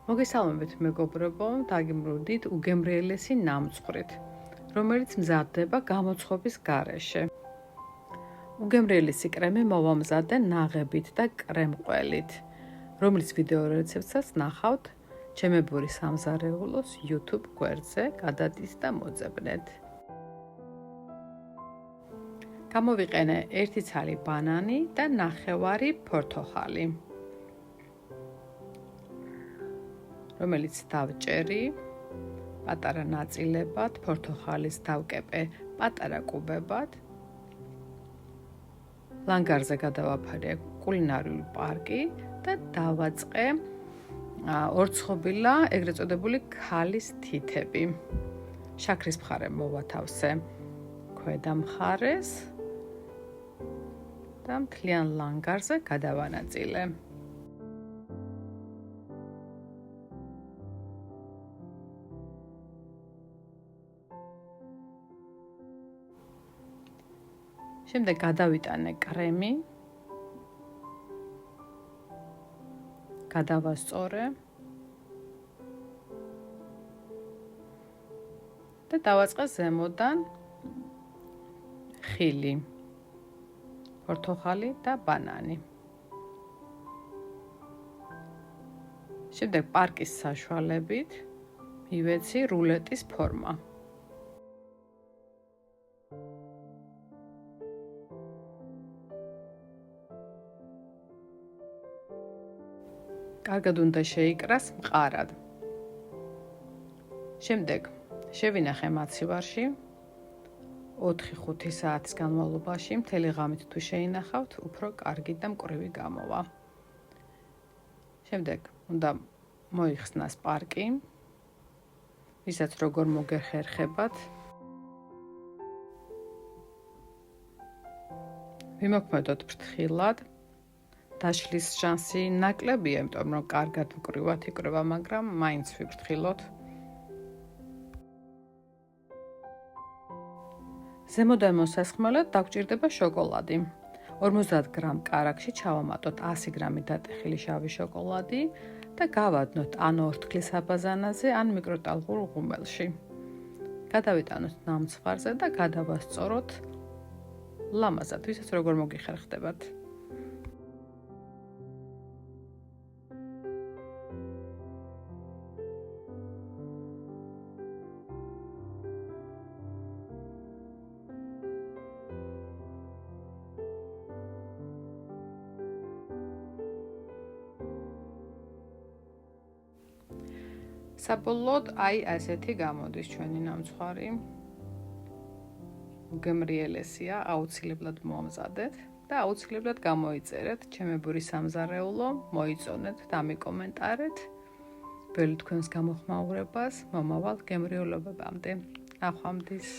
მოგესალმებით მეგობრებო, დაგიმრუდით უგემრიელესი ნამცხრით, რომელიც მზადდება გამოცხობის გარეშე. უგემრიელესი კრემი მოვამზადე ნაღებით და კრემყველით, რომლის ვიდეო რეცეპტსაც ნახავთ ჩემებური სამზარეულოს YouTube გვერდზე, გადადის და მოძებნეთ. გამოვიყენე 1 ცალი ბანანი და ნახევარი ფორთოხალი, რომელიც დავჭერი პატარა ნაწილებად, ფორთოხალის დავკეპე პატარა კუბებად. ლანგარზე გადავაფარე კულინარიული პარკი და დავაწყე ორცხობილა, ეგრეთ წოდებული ქალის თითები. შაქრის მხარე მოვათავსე ქვედა მხარეს და მთლიან ლანგარზე გადავანაწილე. შემდეგ გადავიტანე კრემი, გადავასწორე და დავაწყე ზემოდან ხილი, ფორთოხალი და ბანანი. შემდეგ პარკის საშუალებით მივეცი რულეტის ფორმა. კარგად უნდა შეიკრას მყარად. შემდეგ შევინახე მაცივარში 4-5 საათის განმავლობაში, მთელი ღამით თუ შეინახავთ, უფრო კარგი და მკვრივი გამოვა. შემდეგ უნდა მოიხსნას პარკი, ვისაც როგორ მოგეხერხებათ. ვიმოქმედოთ ფრთხილად. დაშლის შანსი ნაკლებია, იმიტომ რომ კარგად მკვრივად იკრება, მაგრამ მაინც ვიფრთხილოთ. ზემოდან მოსასხმელად დაგვჭირდება შოკოლადი. 50 გრამ კარაქში ჩავამატოთ 100 გრამი დატეხილი შავი შოკოლადი და გავადნოთ ან ორთქლის აბაზანაზე, ან მიკროტალღურ ღუმელში. გადავიტანოთ ნამცხვარზე და გადავასწოროთ ლამაზად, ვისაც როგორ მოგიხერხდებათ. საბოლოოდ ასეთი გამოდის ჩვენი ნამცხვარი. უგემრიელესია, აუცილებლად მოვამზადეთ და აუცილებლად გამოიწერეთ ჩემებური სამზარეულო, მოიწონეთ, დამიკომენტარეთ. ველით თქვენს გამოხმაურებას მომავალ გემრიელებამდე. ნახვამდის.